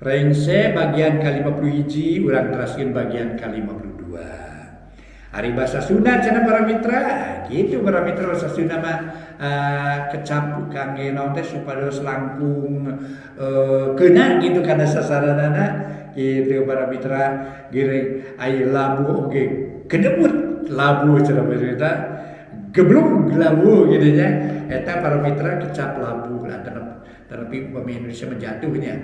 Rengse bagian ke-51 urang teraskeun bagian ke-52. Ari basa Sunda cenah para mitra, gitu para mitra basa Sunda mah kecap kangge naon teh supados langkung keuna gitu kana sasaranana gitu para mitra giring aya labu oge kedebut labu cenah para mitra geblung labu gitu nya eta para mitra kecap labu lah tapi pemain Indonesia menjatuhnya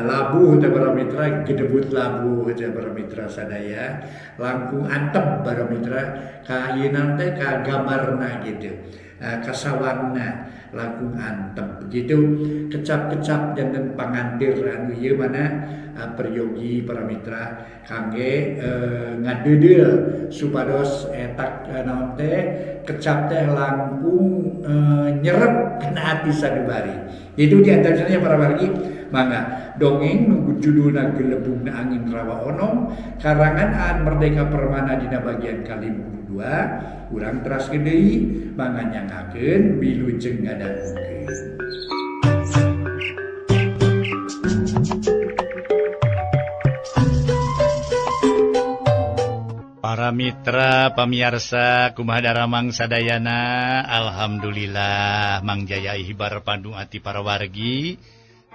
labu teh para mitra gedebut labu teh para mitra sadaya langkung antep para mitra ka ayeuna teh ka gambarna gitu kasawangna langkung antep begitu kecap-kecap janten pangantir anu ieu mana peryogi para mitra kangge ngadeudeuh supados etak naon teh kecap teh langkung nyerep kana ati sadubari. Itu diantaranya para wargi mangga dongeng nunggu judulna Gelebugna Angin Rawa Onom karangan Aan Merdeka Permana dina bagian ke-52 urang teraskeun deui mangga nyangakeun wilujeng ngadangukeun. Para mitra pamirsa kumaha daramang sadayana, alhamdulillah Mang Jaya hibar pandung ati para wargi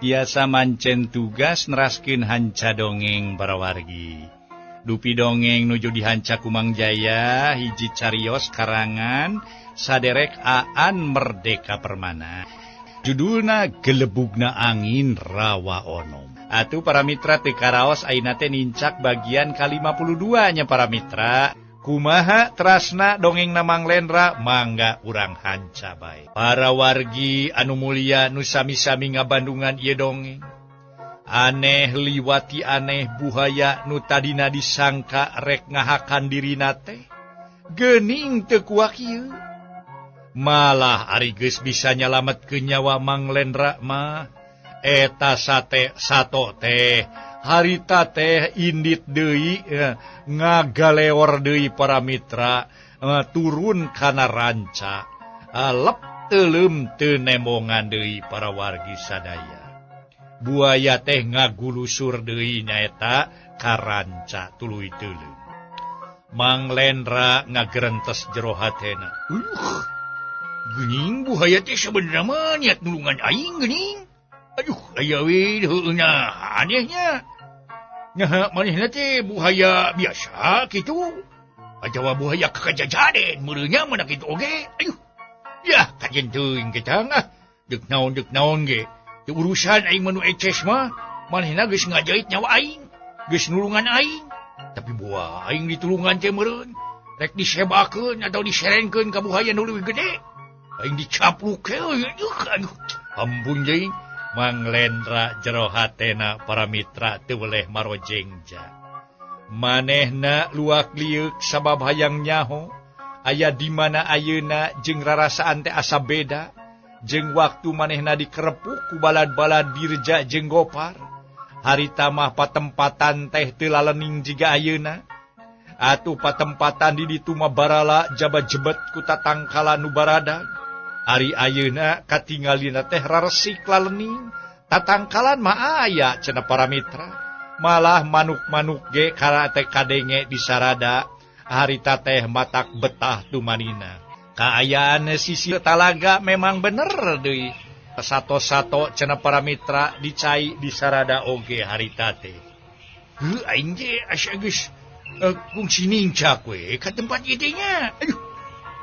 tiasa mancen tugas neraskeun hanca dongeng para wargi. Dupi dongeng nuju dihanca ku Mang Jaya hiji carios karangan saderek Aan Merdeka Permana. Judulna Gelebugna Angin Rawa Onom. Atuh para mitra teu karaos ayeuna teh nincak bagian ke-52 nya para mitra. Kumaha terasna dongengna Mang Lendra mangga urang hanca bae. Para wargi anu mulia nu sami-sami ngabandungan ieu dongeng. Aneh liwati aneh buhaya nu tadina disangka rek ngahakan dirina teh. Geuning teu kuat ieu. Malah ari geus bisa nyalametkeun nyawa Mang Lendra mah eta sato teh harita teh indit deui ngagaleor deui para mitra turun kana ranca lep teuleum teu nembongan deui para wargi sadaya. Buaya teh ngagulusur deui nyaeta ka ranca tuluy teuleum. Mang Lendra ngagerentes jero hatena. Geuning buaya teh sabenerna mah niat nulungan aing geuning. Aduh, aya we heueuna anehnya. Nyaha manehna teh buaya biasa kitu. Ajawa buaya kakajajaden meureunya meuna kitu oge. Aduh. Yah, kajen teuing kita ngah. Deuk naon ge. Teu urusan aing manu eces mah. Manehna geus ngajait nyawa aing. Geus nulungan aing. Tapi buah aing ditulungan teh meureun. Rek disebakeun atau diserenkeun ka buaya nu leuwih gede. Aing dicapluk aduh. Ampun jeung. Mang Lendra jero hatena para mitra teu weleh marojengja. Manehna luak liuk sabab hayang nyaho aya di mana ayeuna jeung rarasaan teh asa beda jeung waktu manehna dikerepuk ku balad-balad dirja jeung gopar. Harita mah patempatan teh teu lalening jiga ayeuna. Atuh patempatan di ditu mah barala jaba jebet ku tatangkala nu baradag. Ari ayeuna katingalina teh raresik lalening, tatangkalan mah aya cenah para mitra. Malah manuk-manuk ge kara teh kadenge disarada, harita teh matak betah tumanina. Kaayaan sisi talaga memang bener deui. Sato-sato cenah para mitra dicai disarada oge harita teh. Heuh aing ge asa geus kungsi nincak we ka tempat ieu nya. Aduh.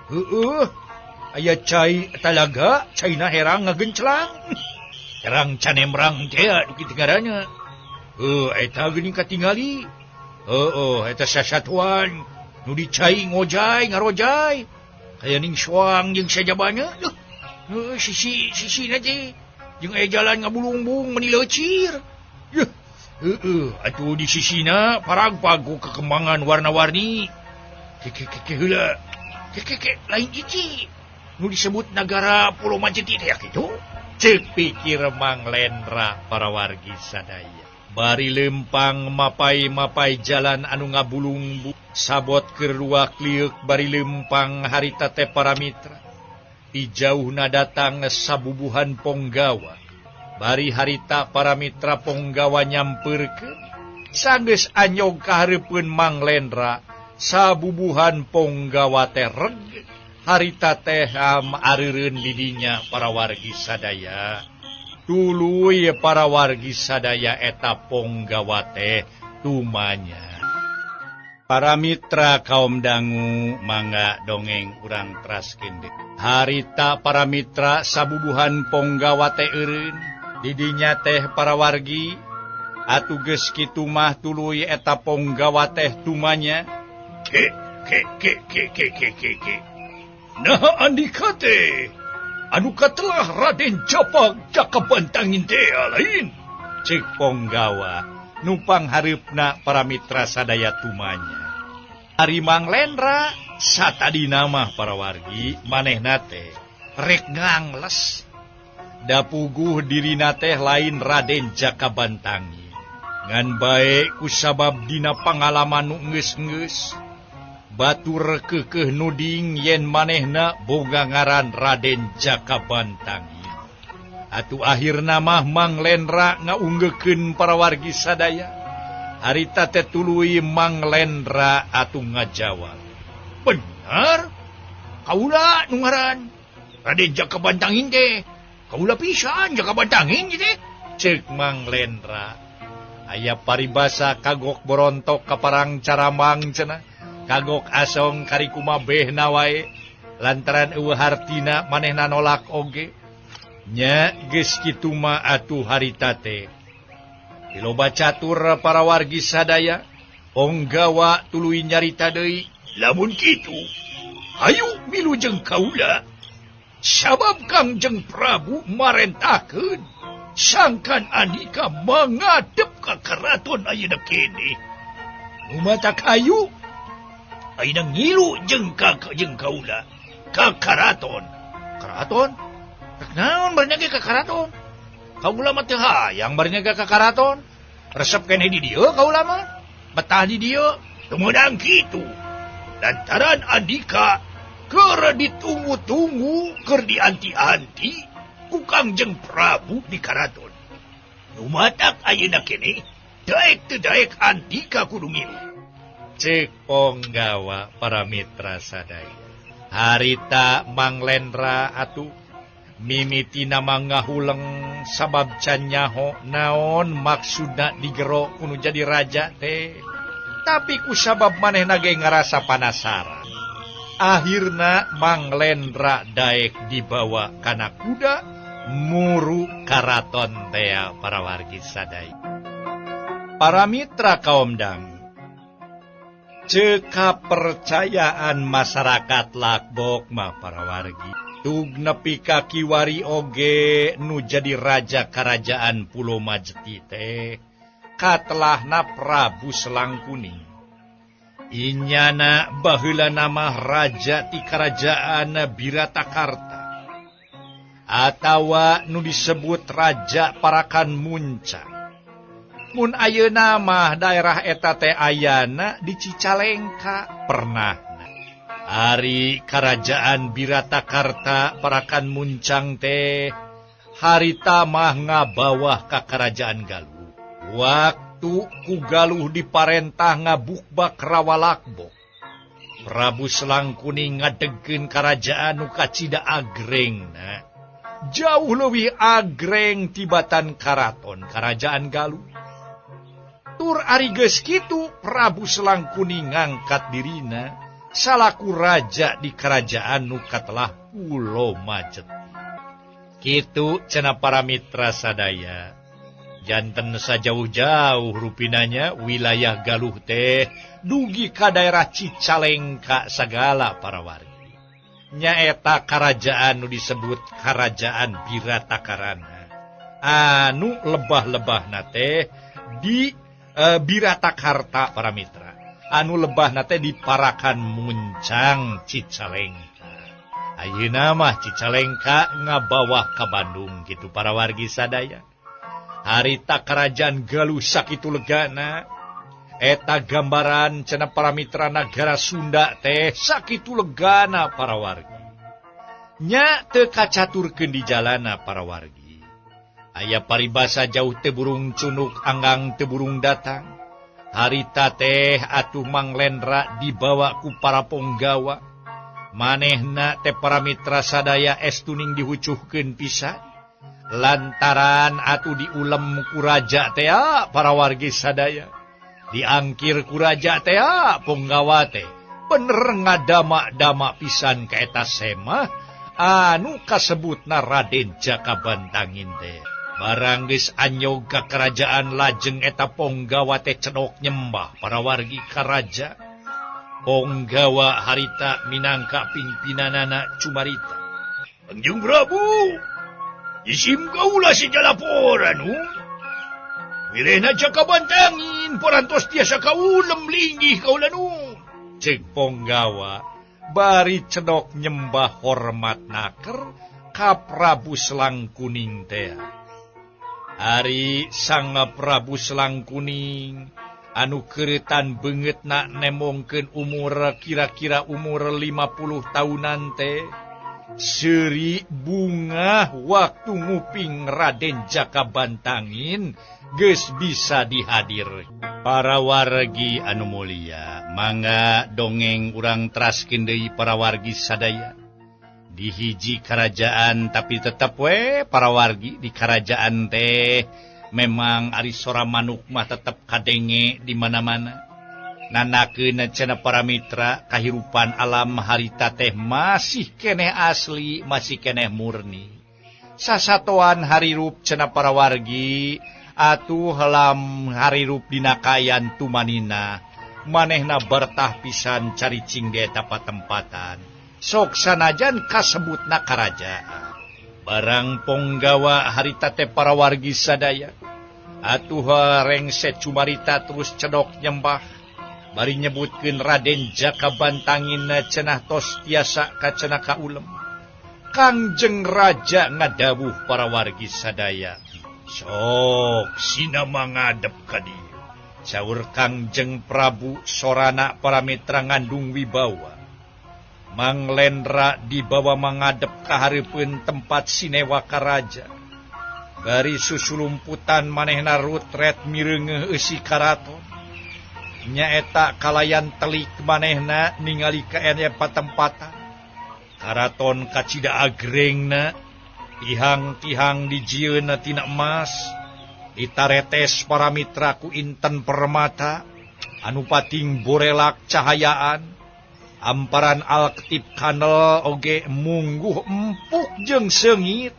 Heueuh. Aya cai talaga, caina herang ngagenclang. Herang canemrang teh duki tigaranya. Eta geuning katingali. Eta sasatuan nu dicai ngojay ngarojay. Kaya ning soang jeung sajabana. Sisi-sisina teh jeung aya jalan ngabulungbung meni leucir. Atuh di sisina parag-pagu kekembangan warna-warni. Keke heula. Keke lain iki. Nu disebut negara Pulau Majeti teh kitu. Ceuk pikir Mang Lendra para wargi sadaya. Bari lempang mapai-mapai jalan anu ngabulung sabot keur luak liuk bari lempang harita teh para mitra. Di jauhna datang sabubuhan ponggawa. bari harita para mitra Ponggawa nyamperkeun sanggeus anyog ka hareupeun Mang Lendra sabubuhan Ponggawa teh reg harita teh areureun di dinya para wargi sadaya tuluy para wargi sadaya eta Ponggawa teh tumanya. Para mitra kaum dangu mangga dongeng urang teraskeun deui. Harita para mitra sabubuhan Ponggawa teh eureun di dinya teh para wargi atuh geus kitu mah tuluy eta Ponggawa teh tumanya. Ke. Nah andika teh anu katelah Raden Jakabantangin teh lain ceuk Ponggawa numpang hareupna para mitra sadaya tumanya. Ari Mang Lendra satadina mah para wargi manehna teh rek ngangles da puguh dirina teh lain Raden Jakabantangin ngan bae kusabab dina pangalaman nu geus-geus batur keukeuh nuding yen manehna boga ngaran Raden Jakabantangin. Atuh akhirna mah Mang Lendra ngaunggekeun para wargi sadaya. Harita teh tuluy Mang Lendra atuh ngajawab. Benar? Kaula nu ngaran Raden Jakabantangin teh. Kaula pisan Jakabantangin teh. Ceuk Mang Lendra. Aya paribasa kagok borontok kaparang caramang cenah. Kagok asong kari kumabehna wae lantaran eueuh hartina manehna nolak oge. Nya geus kitu mah atuh harita teh diloba catur para wargi sadaya Ponggawa tuluy nyarita deui. Lamun kitu hayu milu jeung kaula sabab Kangjeng Prabu marentahkeun sangkan Andika mangadep ka karaton ayeuna kene. Nu matak hayu ayeuna ngilu jeung kaula ka karaton. Karaton? Naon barnyage ka karaton? Kaula mah teu hayang barnyage ka karaton. Resep keneh di dieu kaula mah. Betah di dieu. Tumodang kitu. Lantaran Andika keur ditunggu-tunggu, keur dianti-anti ku Kangjeng Prabu di karaton. Nu matak ayeuna keneh daek teu daek Andika kudu ngilu. Ceuk Ponggawa para mitra sadaya. Harita Mang Lendra atuh mimitina mangahuleng sabab can nyaho naon maksudna digero kudu jadi raja teh. Tapi ku sabab manehna ge ngarasa panasaran. Akhirna Mang Lendra daek dibawa kana kuda muru karaton teh para wargi sadaya. Para mitra kaum dangu ceuk kapercayaan masyarakat Lakbok mah para wargi tug nepi ka kiwari oge nu jadi raja karajaan Pulo Majeti teh katelahna Prabu Selangkuning. Inyana baheula nama raja ti karajaan Biratakarta atawa nu disebut Raja Parakan Muncang. Mun ayeuna mah daerah eta teh ayana di Cicalengka pernahna. Ari karajaan Biratakarta Parakan Muncang teh harita mah ngabawah ka karajaan Galuh. Waktu ku Galuh diparentah ngabukbak Rawalakbok. Prabu Selangkuning ngadegkeun karajaan nu kacida agrengna. Jauh leuwih agreng tibatan karaton karajaan Galuh. Tur ari geus kitu Prabu Selangkuning ngangkat dirina salaku raja di kerajaan nu katelah Pulo Majeti. Kitu cenah para mitra sadaya. Janten sajauh-jauh rupinanya wilayah Galuh teh dugi ka daerah Cicalengka sagala para wargi. Nyaeta karajaan nu disebut Karajaan Biratakarana. Anu lebah-lebahna teh di Biratakarta para mitra. Anu lebahna teh di Parakan Muncang Cicalengka. Ayeuna mah Cicalengka ngabawah ka Bandung gitu para wargi sadaya. Harita karajaan Galuh sakitu legana. Eta gambaran cenah para mitra nagara Sunda teh sakitu legana para wargi. Nya teu kacaturkeun di jalana para wargi. Aya paribasa jauh teburung cunuk anggang teburung datang. Harita teh atuh Mang Lendra dibawa ku para ponggawa. Manehna teh para mitra sadaya estuning dihucuhkeun pisan. Lantaran atuh diulem ku raja teh para wargi sadaya. Diangkir ku raja teh ponggawa teh. Bener ngadama-dama pisan ka eta semah anu kasebutna Raden Jakabantangin teh. Barang geus anyog ka kerajaan lajeng eta ponggawa teh cedok nyembah para wargi ka raja. Ponggawa harita minangka pimpinanana cumarita. Kangjeng Prabu, isim kaula si jalaporan Wirehna Jakabantangin parantos tiasa kaulem linggih kaula Cek ponggawa bari cedok nyembah hormat naker ka Prabu Selang Kuning teh. Ari Sang Prabu Selang Kuning anu keuretan beungeutna nemongkeun umur kira-kira umur 50 tahunan teh seuri bunga waktu nguping Raden Jakabantangin geus bisa dihadir. Para wargi anu mulia, mangga dongeng urang teraskeun deui para wargi sadaya. Di hiji kerajaan tapi tetep para wargi di kerajaan teh memang ari sora manuk mah tetep kadenge di mana-mana. Nanakeun cenah para mitra kahirupan alam harita teh masih keneh asli, masih keneh murni. Sasatoan harirup cenah para wargi atuh helam harirup dina kayan tumanina manehna bertah pisan caricing di eta patempatan. Sok sanajan kasebutna karajaan. Barang ponggawa harita teh para wargi sadaya. Atuh rengset cumarita terus cedok nyembah. Bari nyebutkeun Raden Jakabantangin cenah tos tiasa ka cenah kaulem. Kangjeng Raja ngadawuh para wargi sadaya. Sok sina mangadep ka dieu. Saur Kangjeng Prabu sorana para mitra ngandung wibawa. Mang Lendra dibawa mengadep ka hareupeun tempat sinewa ka raja. Bari susulumputan manehna rutret mireungeuh eusi karaton. Nyaeta kalayan telik manehna ningali ka aya patempatan. Karaton kacida agrengna tihang-tihang dijieun tina emas. Ditaretes para mitra ku inten permata anu pating borelak cahayaan. Amparan Alktip Kanel oge mungguh empuk jeung seungit.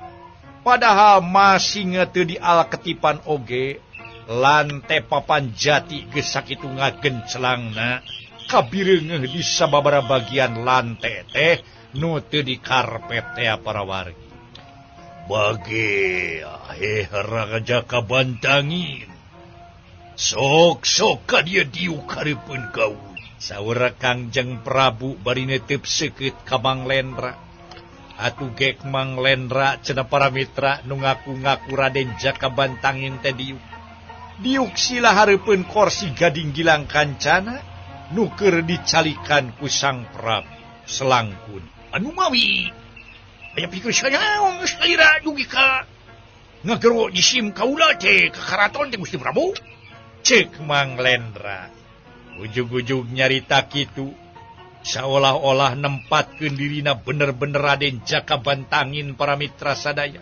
Padahal masih ngeteu di Alketipan oge lante papan jati geus sakitu ngagencelangna kabireungeuh di sababaraha bagian lante teh nu teu di karpet teh para wargi. Bage Raja Jakabantangin. Sok-sok ka dieu diuk hareupeun gaul. Saur Kangjeng Prabu bari netep seukeut ka Mang Lendra. Atuh gek Mang Lendra cenah para mitra nu ngaku-ngaku Raden Jakabantangin teh diuk. Diuk sila hareupeun korsi Gading Gilang Kancana nu keur dicalikan ku Sang Prabu Selang Kuning. Anu mawi aya pikeun sanaon geus kalira dugi ka ngagero jisim kaula teh ka karaton teh Gusti Prabu. Cek Mang Lendra. Ujug-ujug nyarita kitu seolah-olah nempatkeun dirina bener-bener Raden Jakabantangin para mitra sadaya.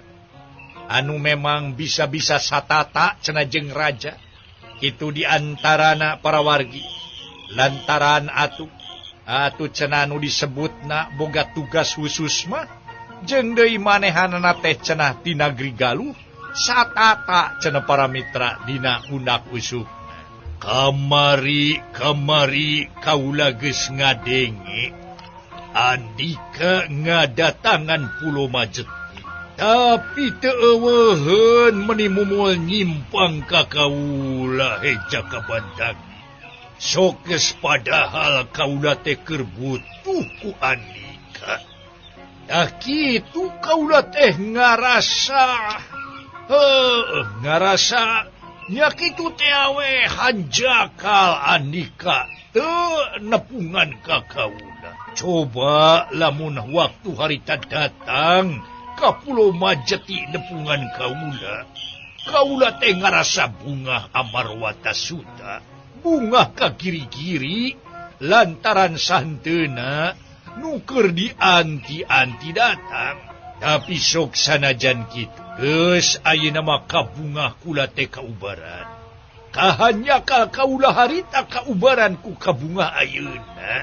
Anu memang bisa-bisa satata cenah jeung raja. Kitu diantarana para wargi. Lantaran atuh cenah anu disebutna boga tugas khusus mah jeung deui manehanana teh cenah ti Nagri Galuh satata cenah para mitra dina undak usuk. Kamari kaula geus ngadenge Andika ngadatangan Pulo Majeti, tapi teu eueuheun meuni mumul nyimpang ka kaula Jakabantangin. Sok geus padahal kaula teh keur butuh ku Andika. Da kitu kaula teh ngarasa nya kitu teh awe hanjakal Andika teu nepungan ka kaula. Coba lamun waktu harita datang ka Pulau Majeti nepungan kaula teh ngarasa bunga amarwata suta, bunga ka giri-giri lantaran santena nuker di anti datang. Tapi sok sanajan kitu geus ayeuna mah kabunga kula teh kaubaran. Kahanya kaula harita kaubaran ku kabunga ayeuna.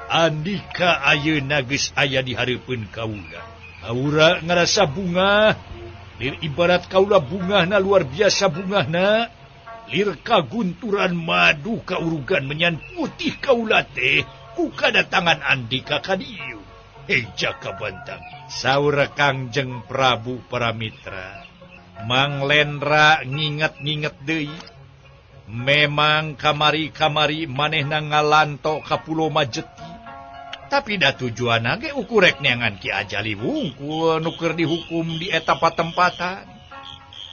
Andika ayeuna geus aya di hareupeun kaula. Aura ngarasa bunga, lir ibarat kaula bungahna luar biasa bungahna, lir kagunturan madu kaurugan menyan putih kaula teh ku kadatangan Andika ka dieu. Eja kabantang saur Kangjeng Prabu Paramitra. Mang Lendra nginget-nginget deui. Memang kamari-kamari manehna ngalanto ka Pulau Majeti. Tapi da tujuan ge ukurek neangan Ki Ajali wungkul nuker dihukum di eta patempatan.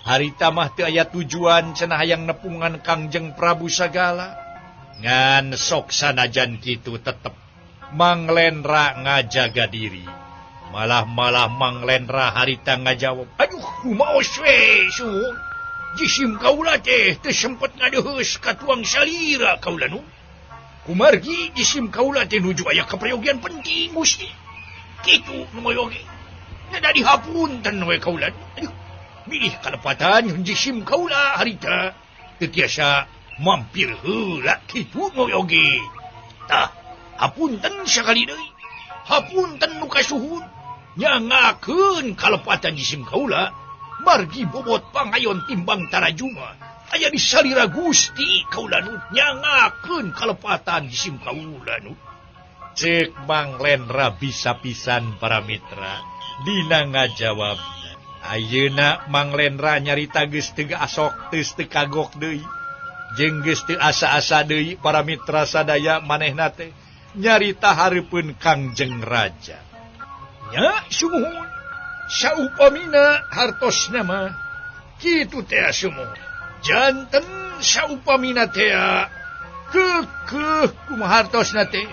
Harita mah teu aya tujuan cenah hayang nepungan Kangjeng Prabu sagala. Ngan sok sanajan kitu tetep Mang Lendra ngajaga diri. Malah Mang Lendra harita ngajawab, "Aduh, kumaos we, Sun. Jisim kaula teh teu sempet ngadeheus ka tuang salira kaula nu. Kumargi jisim kaula teh nuju aya kaprayogian penting Gusti. Kitu nu moyoge. Nada dihapunten we kaula. Aduh, milih kalepatan jisim kaula harita teu tiasa mampir heula kitu moyoge. Tah, hapunten sakali deui. Hapunten nu kasuhun. Nyangakeun kalepatan jisim kaula. Margi bobot pangayon timbang tarajuma. Aya di salira Gusti kaula nu nyangakeun kalepatan jisim kaula nu." Cek Mang Lendra bisa pisan para mitra dina ngajawabna. Ayeuna Mang Lendra nyarita geus teu asok geus teu kagok deui. Jeung geus teu asa-asa deui para mitra sadaya manehna teh nyarita hareupeun Kangjeng Raja. Nya sumuhun, saupamina hartosna mah kitu teh sumuhun. Janten saupamina teh keukeuh kumaha hartosna teh.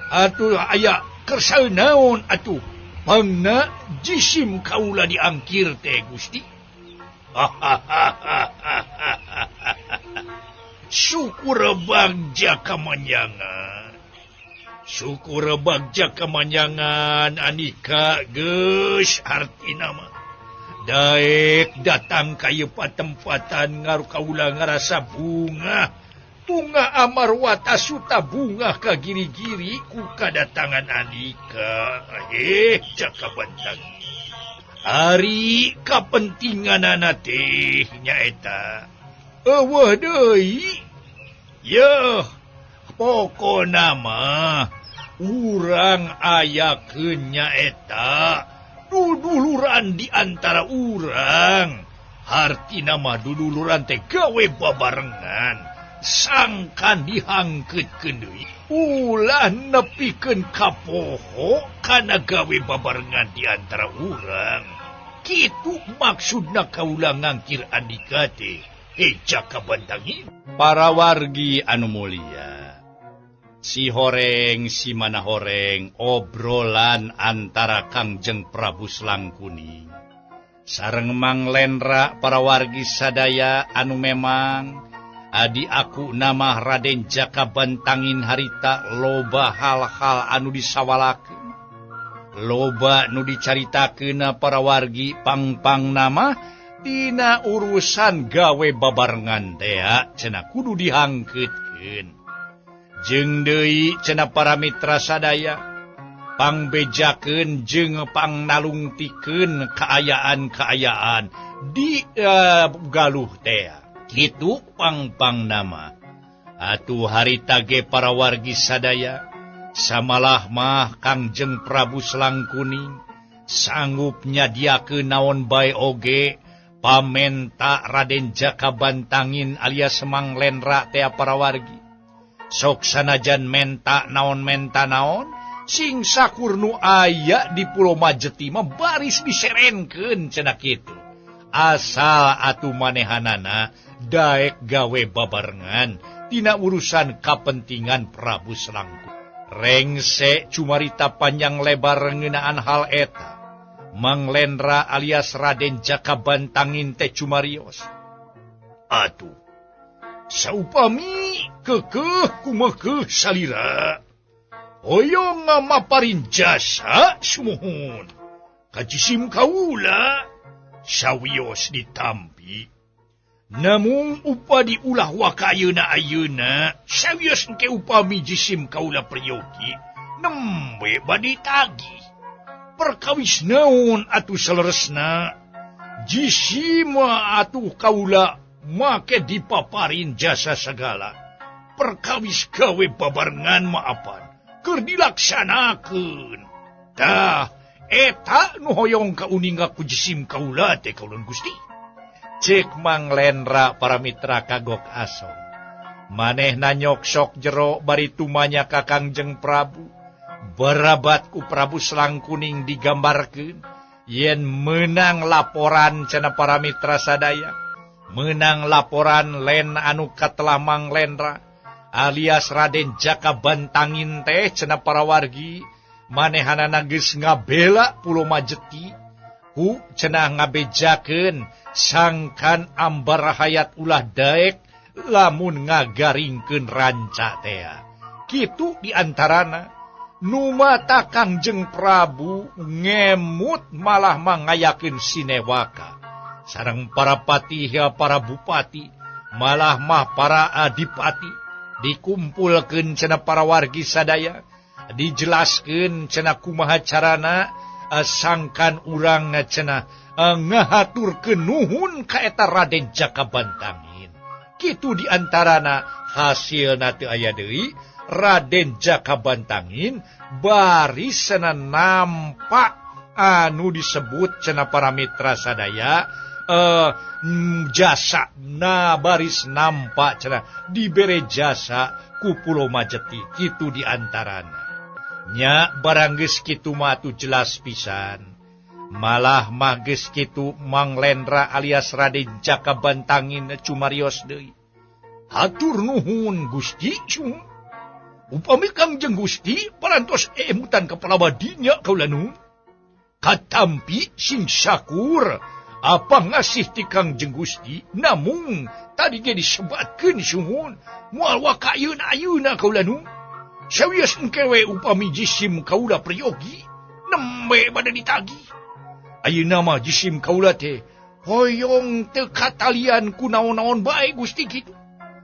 Atuh aya kersa naon atuh pangna jisim kaula diangkir teh Gusti. Syukur bagja kamanyangan. Syukur bagja kamanyangan Andika geus artina mah. Daek datang ka ieu patempatan ngaru kaula ngarasa bunga. Bunga amarwata suta bunga ka giri-giri ku kadatangan Andika. Jaka bantang. Ari kapentinganana teh nyaeta. Eueuh deui. Yeuh, pokona mah urang ayakeun nyaeta duduluran di antara urang. Hartina mah duduluran teh gawe babarengan. Sangkan dihangkeutkeun deui. Ulah nepikeun ka poho kana gawe babarengan di antara urang. Kitu maksudna kaula ngangkir Andika teh. Eja kabantangin. Para wargi anu mulia, si horeng si mana horeng obrolan antara Kangjeng Prabu Slangkuning sareng Mang Lendra para wargi sadaya anu memang adi aku nama Raden Jaka Bantangin harita loba hal-hal anu disawalakeun, loba nu dicaritakeun para wargi pang-pang nama tina urusan gawe babarengan teh cenah kudu dihangkeutkeun. Jeung deui cenah para mitra sadaya pangbejakeun jeung pangnalungtikeun kaayaan-kaayaan di galuh teh. Kitu pang-pang nama. Atuh harita ge para wargi sadaya samalah mah Kangjeng Prabu Slangkuning sanggup nyadiakeun naon bae oge pamenta Raden Jaka Bantangin alias Mang Lendra teh para wargi. Sok sanajan menta naon, sing sakurnu aya di Pulau Majeti mah baris diserenkeun cenah kitu. Asal atuh manehanana daek gawe babarengan tina urusan kapentingan Prabu Slangkuning. Rengse cumarita panjang lebar ngeunaan hal eta. Mang Lendra alias Raden Jakabantangin teh cumarios. Atuh, saupami kekeh kumekeh salira, hoyong maparin jasa sumuhun, kajisim kaula, sawios ditampi. Namun upadi ulah wakayuna ayuna, sawios ke upami jisim kaula priyogi, nembe badi tagi. Perkawis naon atuh saleresna, jisima atuh kaula make dipaparin jasa segala. Perkawis gawe babarengan maapan, keur dilaksanakeun. Tah, eta nu hoyong kauninga ku jisim kaula teh kaulun Gusti. Cek Mang Lendra para mitra kagok asong. Manehna nyoksok jero bari tumanya ka Kangjeng Prabu. Barabat ku Prabu Selangkuning digambarkeun yen menang laporan cenah para mitra sadaya, menang laporan len anu katelah Mang Lendra alias Raden Jakabantangin teh cenah para wargi, manehanana geus ngabela Pulo Majeti ku cenah ngabejakeun sangkan ambar hayat ulah daek lamun ngagaringkeun ranca teh. Kitu diantarana numata Kangjeng Prabu ngemut malah mangayakeun sinewaka. Sareng para patih para bupati, malah mah para adipati dikumpulkeun cenah para wargi sadaya, dijelaskeun cenah kumaha carana sangkan urang cenah ngahaturkeun nuhun ka eta Raden Jakabantangin. Kitu diantarana hasilna teu aya deui. Raden Jakabantangin barisna nampak anu disebut cenah para mitra sadaya jasa na baris nampak cenah dibere jasa ku Pulo Majeti. Kitu diantarana nya barang geus kitu mah atuh jelas pisan, malah mah geus kitu Mang Lendra alias Raden Jakabantangin cumarios deui. Hatur nuhun Gusti. Upami Kangjeng Gusti parantos emutan kepala badinya kaula nu katampi sing sakur apa ngasih ti Kangjeng Gusti, namun tadi ge disebatkeun sumun moal wakayeun-ayeuna kaula nu sawios engkewe upami jisim kaula priyogi nembe bade ditagi. Ayeuna mah jisim kaula teh hoyong teu katalian ku naon-naon bae Gusti kitu.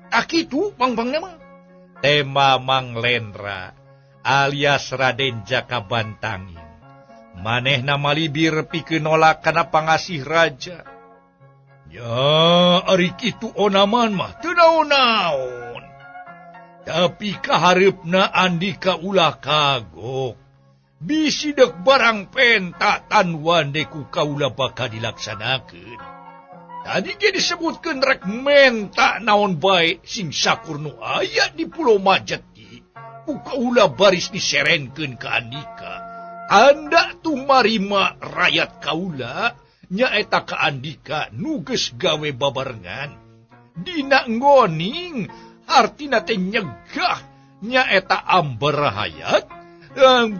Tak kitu pang-pangna mah tema Mang Lendra alias Raden Jakabantangin manehna malibir pikeun nolak kana pangasih raja. Ya ari kitu onaman mah teu naon-naon, tapi kahareupna andika ulah kagok bisi deuk barang penta tanwan deku kaula bakal dilaksanakeun. Tadi ge disebutkeun rek menta naon bae sing sakur nu aya di Pulo Majeti ku kaula baris diserenkeun ka andika. Anda tumarima rakyat kaula nyaeta ka andika nu geus gawe babarengan. Dina ngoning artina teh nyegah nyaeta ambar hayat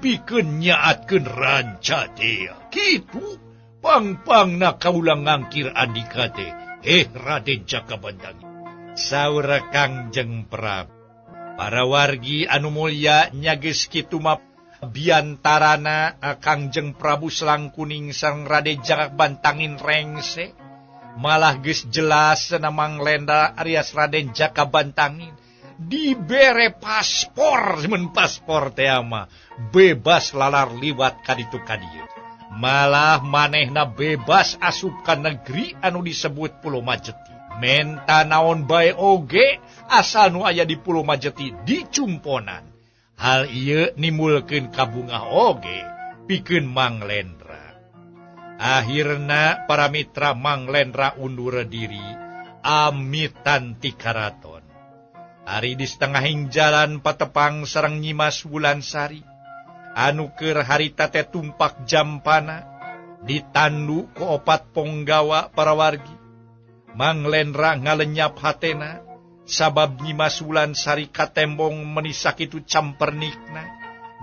pikeun nyaatkeun ranca teh. Kitu pang-pangna kaula ngangkir andika teh, Raden Jakabantangin. Saur Kangjeng Prabu, para wargi anu mulya nya geus kitu mah biantarana Kangjeng Prabu Selangkuning sareng Raden Jakabantangin rengse, malah geus jelas Mang Lendra alias Raden Jakabantangin dibere paspor, men paspor teh mah bebas lalar liwat ka ditu ka dieu. Malah manehna bebas asup ka negeri anu disebut Pulo Majeti. Menta naon bae oge asal nu aya di Pulo Majeti dicumponan. Hal ieu nimulkeun kabungah oge pikeun Mang Lendra. Akhirna para mitra Mang Lendra undur diri amitan ti karaton. Ari di setengahing jalan patepang sareng Nyimas Wulansari anu keur harita teh tumpak jampana ditandu ku opat ponggawa para wargi. Mang Lendra ngalenyap hatena sabab Nyimas Wulansari katembong menisak itu campernikna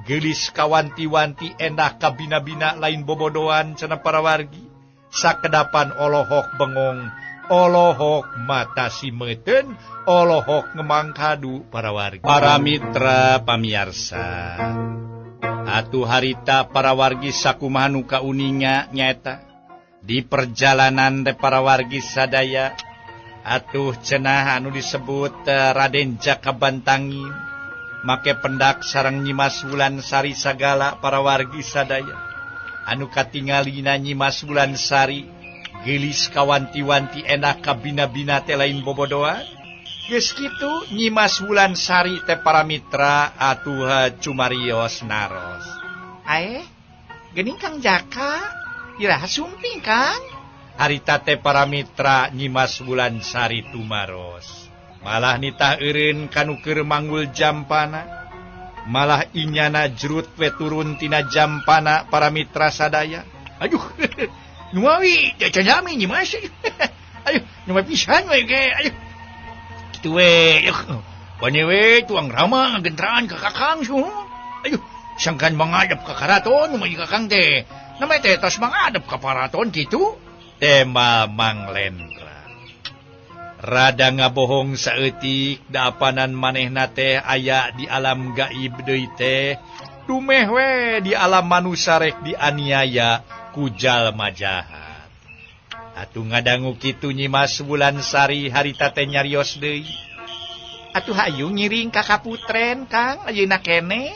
gelis kawanti-wanti endah kabina-bina lain bobodoan cenah para wargi. Sakedapan olohok bengong, olohok mata simeten, olohok ngemangkadu para wargi. Para mitra pamiarsa, atuh harita para wargi sakumaha nu kauninga nyaeta di perjalanan de para wargi sadaya atuh cenah anu disebut Raden Jakabantangin make pendak sareng Nyimas Wulansari sagala para wargi sadaya anu katingalina Nyimas Wulansari gelis kawanti-wanti enak kabina-bina teh lain bobodoan. Geus kitu Nyimas Wulansari teh para mitra atuh cumarios naros. Ae, geuning Kang Jaka, iraha sumping Kang. Harita teh para mitra Nyimas Wulansari tumaros. Malah nitah eureun kanu keur manggul jampana. Malah inyana jerut we turun tina jampana para mitra sadaya. Aduh, nuawi jajami Nyimas. Aduh, nuawi pisan we ge. Aduh. Kitu we. Bani we tuang rama ngagentraan ka Kakang suh. Aduh, sangkan mangadap ka karaton nu Kakang teh. Namanya teh tos mangadap ka paraton kitu. Tema Mang Lendra. Rada ngabohong saeutik daapanan manehna teh aya di alam gaib deui teh. Dumeh we di alam manusa rek dianiaya ku jalma jahat. Atuh ngadangu kitu Nyimas Wulansari harita teh nyarios deui. Atuh hayu ngiring ka Kaputren Kang ayeuna keneh.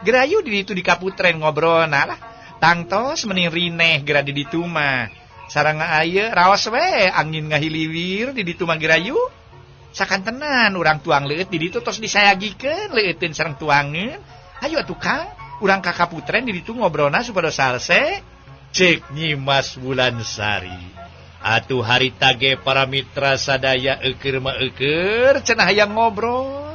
Gerayu di ditu di Kaputren ngobrolna lah. Tangtos mending rineh gera di ditu mah. Sarang aya raos we angin ngahiliwir di ditu mah gerayu. Sakantenan urang tuang leueut di ditu tos disayagikeun leueuteun sareng tuangeun. Hayu atuh Kang, urang ka Kaputren di ditu ngobrolna supados salse. Cek Nyimas Wulansari. Atuh harita ge para mitra sadaya eukeur mah eukeur cenah hayang ngobrol.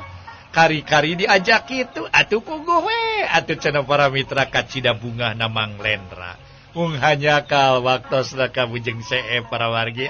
Kari-kari diajak kitu atuh puguh we. Atuh cenah para mitra kacida bungah na Mang Lendra. Mung hanya kal waktos ka bujeng see para wargi.